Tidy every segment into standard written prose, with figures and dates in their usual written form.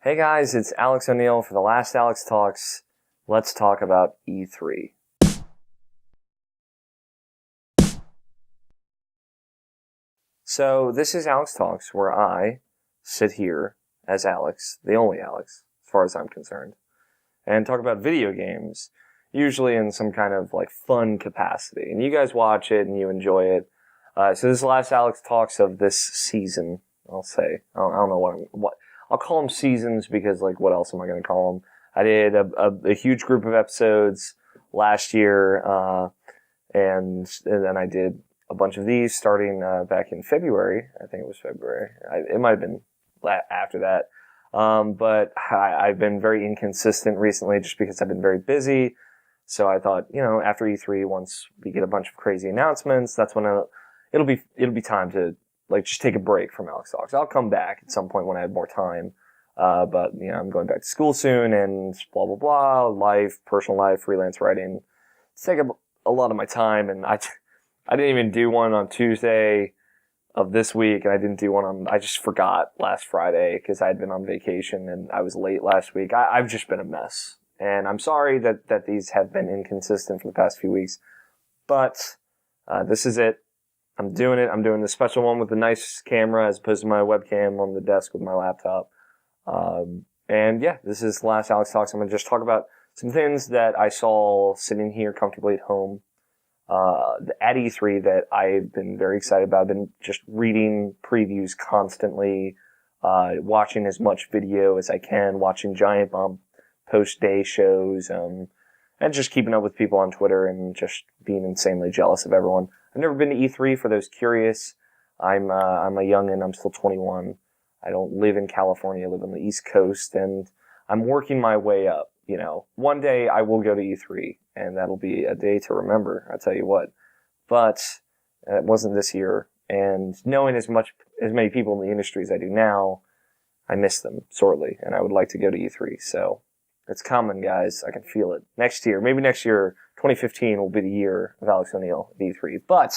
Hey guys, it's Alex O'Neill for the last Alex Talks. Let's talk about E3. So this is Alex Talks, where I sit here as Alex, the only Alex, as far as I'm concerned, and talk about video games, usually in some kind of like fun capacity. And you guys watch it and you enjoy it. So this is the last Alex Talks of this season, I'll say. I don't know what I'll call them seasons because, like, what else am I going to call them? I did a huge group of episodes last year, and then I did a bunch of these starting back in February. I think it was February. It might have been after that. But I've been very inconsistent recently just because I've been very busy. So I thought, after E3, once we get a bunch of crazy announcements, that's when it'll be time to just take a break from Alex Talks. I'll come back at some point when I have more time. But I'm going back to school soon and blah, blah, blah, life, personal life, freelance writing. It's taking a lot of my time, and I didn't even do one on Tuesday of this week, and I didn't do one I just forgot last Friday because I had been on vacation and I was late last week. I've just been a mess, and I'm sorry that these have been inconsistent for the past few weeks, but this is it. I'm doing it. I'm doing the special one with the nice camera as opposed to my webcam on the desk with my laptop. And yeah, this is the last Alex Talks. I'm going to just talk about some things that I saw sitting here comfortably at home at E3 that I've been very excited about. I've been just reading previews constantly, watching as much video as I can, watching Giant Bomb post-day shows, and just keeping up with people on Twitter and just being insanely jealous of everyone. I've never been to E3 for those curious. I'm a youngin'. I'm still 21. I don't live in California. I live on the East Coast, and I'm working my way up. One day I will go to E3, and that'll be a day to remember. I'll tell you what. But it wasn't this year, and knowing as many people in the industry as I do now, I miss them sorely, and I would like to go to E3. So it's coming, guys. I can feel it. Maybe next year, 2015 will be the year of Alex O'Neill at E3. But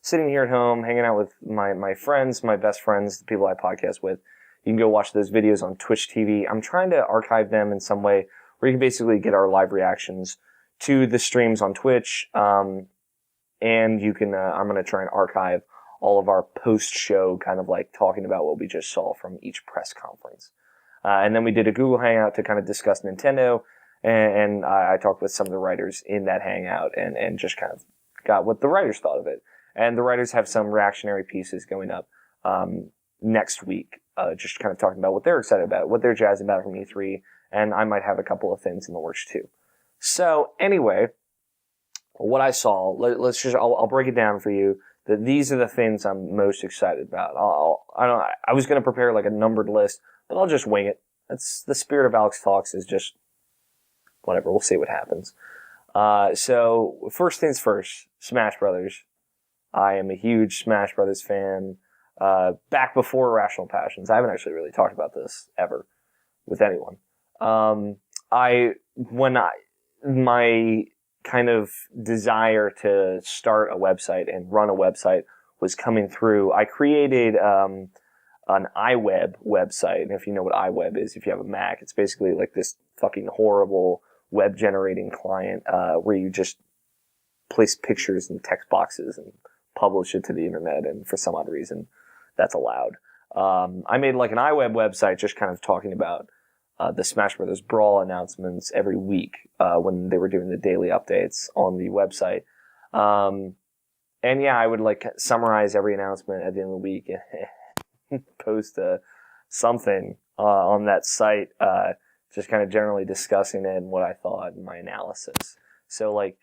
sitting here at home, hanging out with my friends, my best friends, the people I podcast with, you can go watch those videos on Twitch TV. I'm trying to archive them in some way where you can basically get our live reactions to the streams on Twitch. And you can, I'm going to try and archive all of our post-show kind of like talking about what we just saw from each press conference. And then we did a Google Hangout to kind of discuss Nintendo, and I talked with some of the writers in that Hangout and just kind of got what the writers thought of it. And the writers have some reactionary pieces going up next week, just kind of talking about what they're excited about, what they're jazzed about from E3, and I might have a couple of things in the works too. So anyway, what I saw, I'll break it down for you. That these are the things I'm most excited about. I was going to prepare like a numbered list, but I'll just wing it. That's the spirit of Alex Talks, is just whatever. We'll see what happens. So first things first, Smash Brothers. I am a huge Smash Brothers fan. Back before Irrational Passions. I haven't actually really talked about this ever with anyone. My kind of desire to start a website and run a website was coming through, I created an iWeb website. And if you know what iWeb is, if you have a Mac, it's basically like this fucking horrible web generating client where you just place pictures in text boxes and publish it to the internet, and for some odd reason that's allowed. I made like an iWeb website just kind of talking about the Smash Brothers Brawl announcements every week when they were doing the daily updates on the website. And yeah, I would like summarize every announcement at the end of the week and post something on that site, just kind of generally discussing it and what I thought and my analysis. So like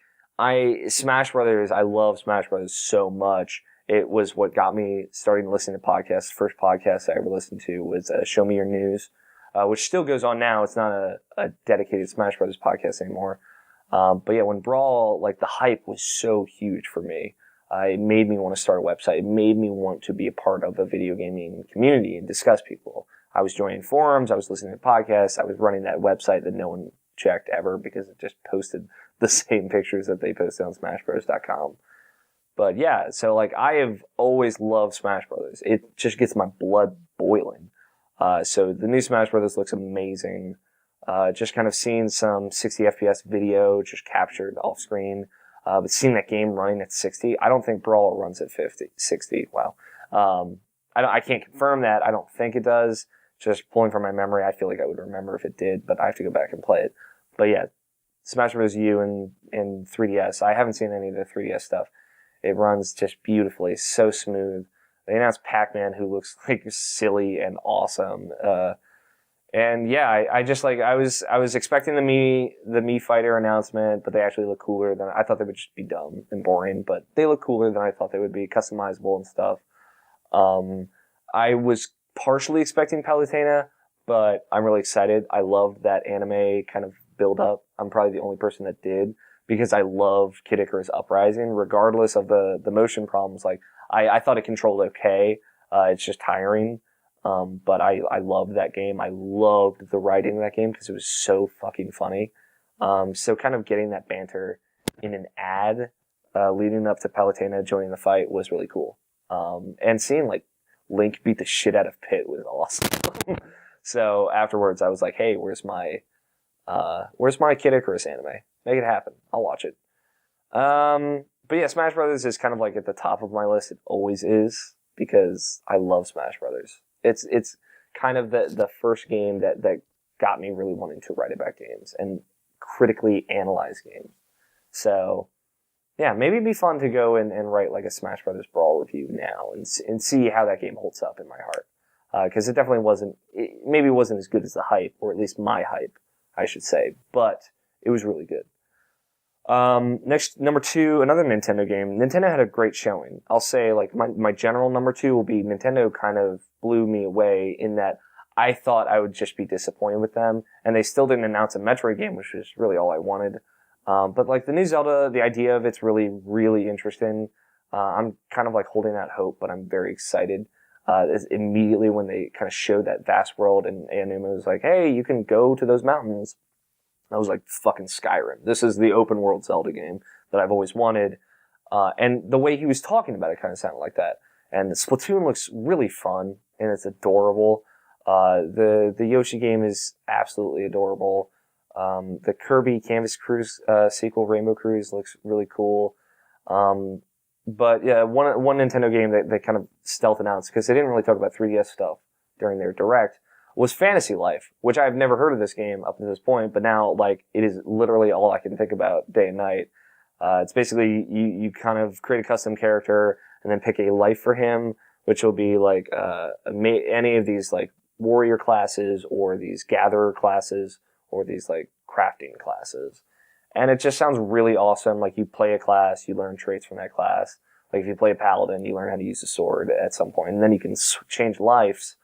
Smash Brothers, I love Smash Brothers so much. It was what got me starting to listen to podcasts. The first podcast I ever listened to was Show Me Your News, which still goes on now. It's not a dedicated Smash Brothers podcast anymore. But yeah, when Brawl, like the hype was so huge for me, it made me want to start a website. It made me want to be a part of a video gaming community and discuss people. I was joining forums. I was listening to podcasts. I was running that website that no one checked ever because it just posted the same pictures that they posted on SmashBros.com. But yeah, so like I have always loved Smash Brothers. It just gets my blood boiling. So the new Smash Brothers looks amazing. Just kind of seeing some 60 FPS video just captured off screen. But seeing that game running at 60, I don't think Brawl runs at 60. Wow. I can't confirm that. I don't think it does. Just pulling from my memory, I feel like I would remember if it did, but I have to go back and play it. But yeah, Smash Bros. U in 3DS. I haven't seen any of the 3DS stuff. It runs just beautifully, so smooth. They announced Pac-Man, who looks like silly and awesome. And yeah, I just like, I was expecting the Mii Fighter announcement, but they actually look cooler than, I thought they would just be dumb and boring, but they look cooler than I thought they would be, customizable and stuff. I was partially expecting Palutena, but I'm really excited. I loved that anime kind of build up. I'm probably the only person that did, because I love Kid Icarus Uprising, regardless of the motion problems. Like, I thought it controlled okay. It's just tiring. But I loved that game. I loved the writing of that game because it was so fucking funny. So kind of getting that banter in an ad, leading up to Palutena joining the fight was really cool. And seeing like Link beat the shit out of Pit was awesome. So afterwards I was like, hey, where's my Kid Icarus anime? Make it happen. I'll watch it. But yeah, Smash Brothers is kind of like at the top of my list. It always is, because I love Smash Brothers. It's kind of the first game that got me really wanting to write about games and critically analyze games. So yeah, maybe it'd be fun to go and write like a Smash Brothers Brawl review now and see how that game holds up in my heart. Cause it definitely wasn't as good as the hype, or at least my hype, I should say, but it was really good. Next, number 2, another Nintendo game. Nintendo had a great showing. I'll say, like, my general number 2 will be Nintendo kind of blew me away in that I thought I would just be disappointed with them, and they still didn't announce a Metroid game, which was really all I wanted. But like the new Zelda, the idea of it's really, really interesting. I'm kind of like holding out hope, but I'm very excited. Immediately when they kind of showed that vast world and Aonuma was like, hey, you can go to those mountains. I was like, fucking Skyrim. This is the open world Zelda game that I've always wanted. And the way he was talking about it kind of sounded like that. And the Splatoon looks really fun, and it's adorable. The Yoshi game is absolutely adorable. The Kirby Canvas Cruise sequel, Rainbow Cruise, looks really cool. But yeah, one Nintendo game that they kind of stealth announced, because they didn't really talk about 3DS stuff during their Direct, was Fantasy Life, which I've never heard of this game up to this point, but now, like, it is literally all I can think about day and night. It's basically, you kind of create a custom character and then pick a life for him, which will be like, any of these, like, warrior classes or these gatherer classes or these, like, crafting classes. And it just sounds really awesome. Like, you play a class, you learn traits from that class. Like, if you play a paladin, you learn how to use a sword at some point, and then you can change lives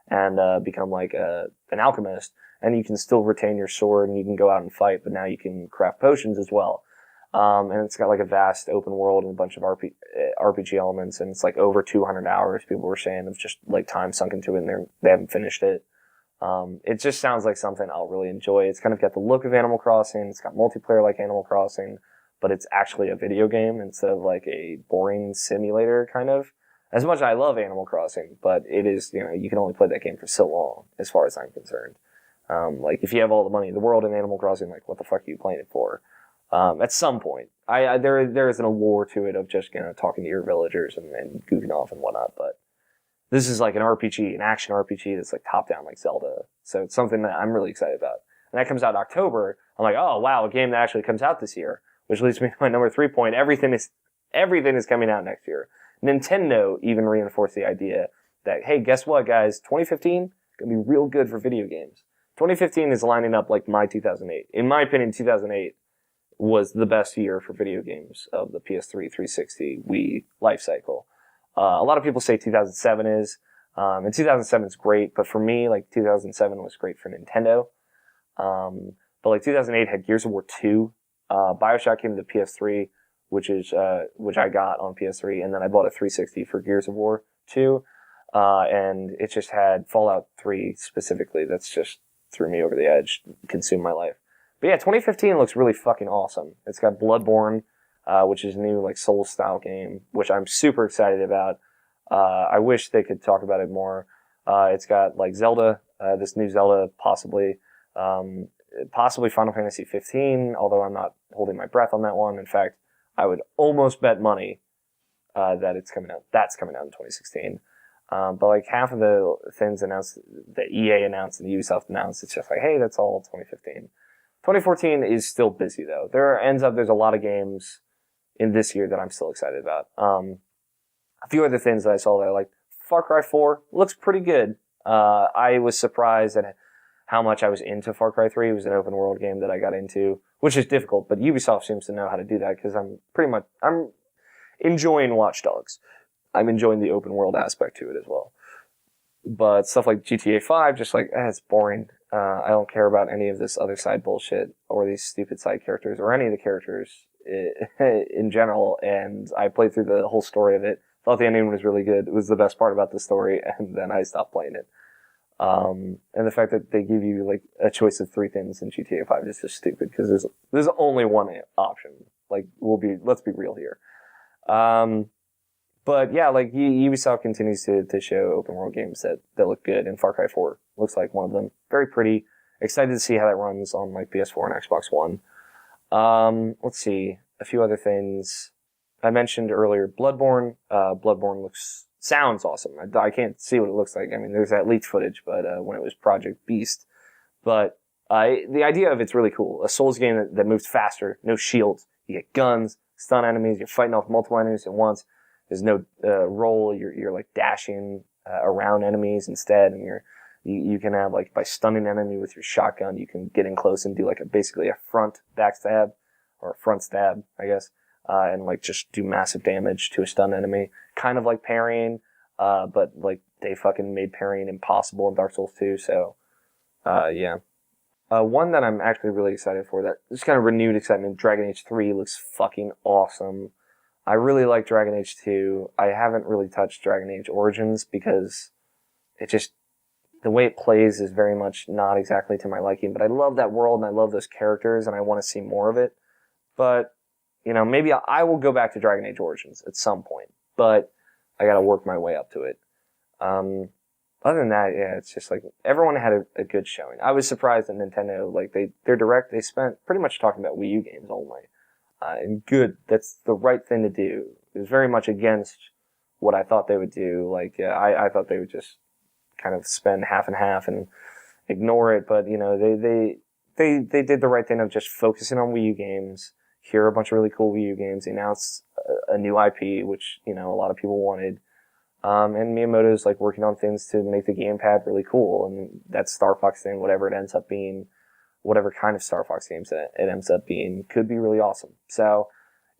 and become like an alchemist, and you can still retain your sword and you can go out and fight, but now you can craft potions as well. And it's got like a vast open world and a bunch of RPG elements, and it's like over 200 hours, people were saying, of just like time sunk into it, and they haven't finished it. It just sounds like something I'll really enjoy. It's kind of got the look of Animal Crossing, it's got multiplayer like Animal Crossing, but it's actually a video game instead of like a boring simulator kind of. As much as I love Animal Crossing, but it is, you can only play that game for so long, as far as I'm concerned. Like, if you have all the money in the world in Animal Crossing, like, what the fuck are you playing it for? At some point. There is an allure to it of just, talking to your villagers and goofing off and whatnot, but this is like an RPG, an action RPG that's like top-down like Zelda. So it's something that I'm really excited about. And that comes out in October. I'm like, oh, wow, a game that actually comes out this year. Which leads me to my number 3 point. Everything is coming out next year. Nintendo even reinforced the idea that, hey, guess what, guys? 2015 is going to be real good for video games. 2015 is lining up like my 2008. In my opinion, 2008 was the best year for video games of the PS3, 360, Wii life cycle. A lot of people say 2007 is, and 2007 is great, but for me, like, 2007 was great for Nintendo. But like 2008 had Gears of War 2, BioShock came to the PS3, which I got on PS3, and then I bought a 360 for Gears of War 2, and it just had Fallout 3 specifically. That's just threw me over the edge, consumed my life. But yeah, 2015 looks really fucking awesome. It's got Bloodborne, which is a new like Souls-style game, which I'm super excited about. I wish they could talk about it more. It's got like Zelda, this new Zelda, possibly Final Fantasy 15. Although I'm not holding my breath on that one. In fact, I would almost bet money that it's coming out. That's coming out in 2016. But like half of the things announced that EA announced and Ubisoft announced, it's just like, hey, that's all 2015. 2014 is still busy though. There's a lot of games in this year that I'm still excited about. A few other things that I saw that like Far Cry 4 looks pretty good. I was surprised at how much I was into Far Cry 3. It was an open world game that I got into, which is difficult, but Ubisoft seems to know how to do that because I'm enjoying Watch Dogs. I'm enjoying the open world aspect to it as well. But stuff like GTA 5, just like, it's boring. I don't care about any of this other side bullshit or these stupid side characters or any of the characters in general. And I played through the whole story of it. Thought the ending was really good. It was the best part about the story, and then I stopped playing it. And the fact that they give you like a choice of 3 things in GTA 5 is just stupid because there's only one option. Like, let's be real here. But yeah, like Ubisoft continues to show open world games that look good, and Far Cry 4 looks like one of them. Very pretty. Excited to see how that runs on like PS4 and Xbox One. Let's see. A few other things. I mentioned earlier Bloodborne. Bloodborne sounds awesome. I can't see what it looks like. I mean, there's that leaked footage, but when it was Project Beast. But the idea of it's really cool. A Souls game that moves faster, no shields. You get guns, stun enemies. You're fighting off multiple enemies at once. There's no roll. You're like dashing around enemies instead, and you can have like by stunning an enemy with your shotgun, you can get in close and do like basically a front backstab or a front stab, I guess. And like just do massive damage to a stunned enemy. Kind of like parrying, but like they fucking made parrying impossible in Dark Souls 2, so, yeah. One that I'm actually really excited for, that just kind of renewed excitement, Dragon Age 3 looks fucking awesome. I really like Dragon Age 2. I haven't really touched Dragon Age Origins because the way it plays is very much not exactly to my liking, but I love that world and I love those characters and I want to see more of it. But, maybe I will go back to Dragon Age Origins at some point, but I gotta work my way up to it. Other than that, yeah, it's just like, everyone had a good showing. I was surprised that Nintendo, like, their Direct, they spent pretty much talking about Wii U games only. And good, that's the right thing to do. It was very much against what I thought they would do. Like, I thought they would just kind of spend half and half and ignore it, but, they did the right thing of just focusing on Wii U games. Here are a bunch of really cool Wii U games. They announced a new IP, which, a lot of people wanted. And Miyamoto's like working on things to make the gamepad really cool. And that Star Fox thing, whatever it ends up being, whatever kind of Star Fox games it ends up being, could be really awesome. So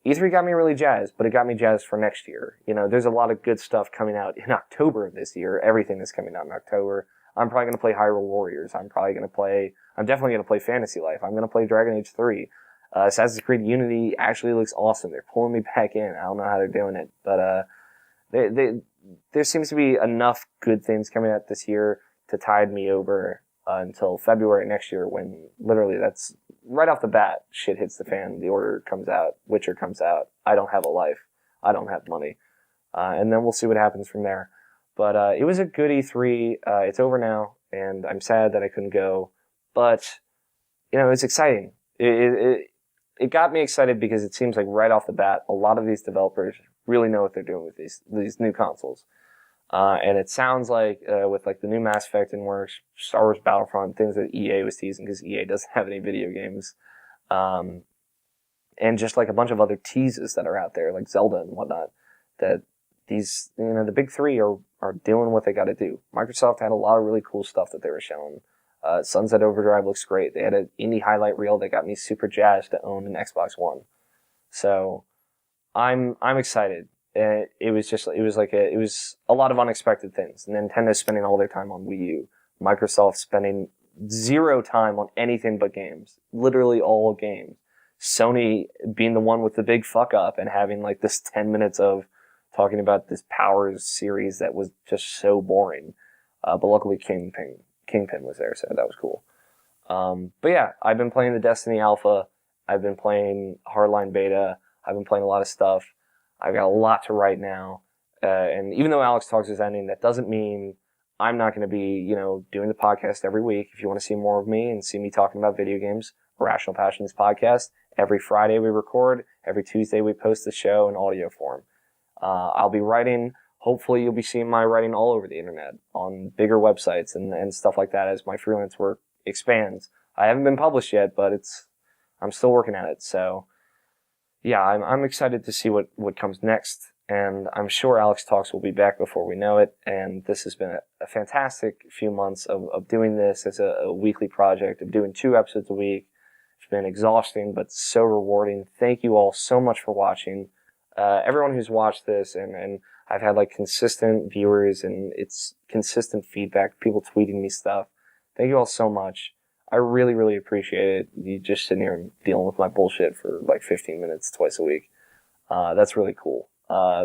E3 got me really jazzed, but it got me jazzed for next year. There's a lot of good stuff coming out in October of this year. Everything is coming out in October. I'm probably going to play Hyrule Warriors. I'm definitely going to play Fantasy Life. I'm going to play Dragon Age 3. Assassin's Creed Unity actually looks awesome. They're pulling me back in. I don't know how they're doing it, but there seems to be enough good things coming out this year to tide me over until February next year, when literally that's right off the bat, shit hits the fan. The Order comes out, Witcher comes out. I don't have a life. I don't have money. And then we'll see what happens from there. But it was a good E3. It's over now, and I'm sad that I couldn't go. But, it's exciting. It got me excited because it seems like right off the bat, a lot of these developers really know what they're doing with these new consoles. And it sounds like, with like the new Mass Effect in works, Star Wars Battlefront, things that EA was teasing because EA doesn't have any video games. And just like a bunch of other teases that are out there, like Zelda and whatnot, that these, the big three are doing what they gotta do. Microsoft had a lot of really cool stuff that they were showing. Sunset Overdrive looks great. They had an indie highlight reel that got me super jazzed to own an Xbox One. So, I'm excited. It was a lot of unexpected things. Nintendo spending all their time on Wii U. Microsoft spending zero time on anything but games. Literally all games. Sony being the one with the big fuck up and having like this 10 minutes of talking about this Powers series that was just so boring. But luckily Kingpin was there, so that was cool. But yeah, I've been playing the Destiny Alpha. I've been playing Hardline Beta. I've been playing a lot of stuff. I've got a lot to write now. And even though Alex Talks is ending, that doesn't mean I'm not going to be, doing the podcast every week. If you want to see more of me and see me talking about video games, Irrational Passions podcast. Every Friday we record. Every Tuesday we post the show in audio form. I'll be writing. Hopefully you'll be seeing my writing all over the internet on bigger websites and stuff like that as my freelance work expands. I haven't been published yet, but I'm still working at it. So yeah, I'm excited to see what comes next. And I'm sure Alex Talks will be back before we know it. And this has been a fantastic few months of doing this as a weekly project, of doing 2 episodes a week. It's been exhausting, but so rewarding. Thank you all so much for watching. Everyone who's watched this, and I've had like consistent viewers and it's consistent feedback, people tweeting me stuff. Thank you all so much. I really, really appreciate it. You just sitting here and dealing with my bullshit for like 15 minutes twice a week. That's really cool.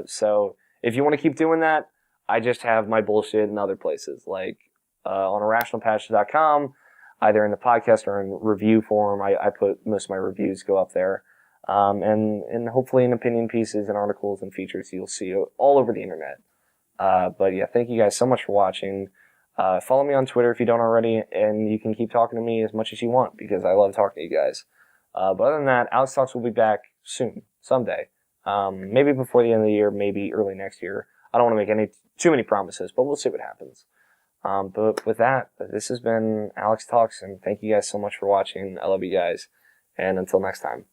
So if you want to keep doing that, I just have my bullshit in other places, like on irrationalpassions.com, either in the podcast or in review form. I put most of my reviews go up there. And hopefully in opinion pieces and articles and features you'll see all over the internet. But yeah, thank you guys so much for watching. Follow me on Twitter if you don't already, and you can keep talking to me as much as you want because I love talking to you guys. But other than that, Alex Talks will be back soon, someday. Maybe before the end of the year, maybe early next year. I don't want to make too many promises, but we'll see what happens. But with that, this has been Alex Talks, and thank you guys so much for watching. I love you guys, and until next time.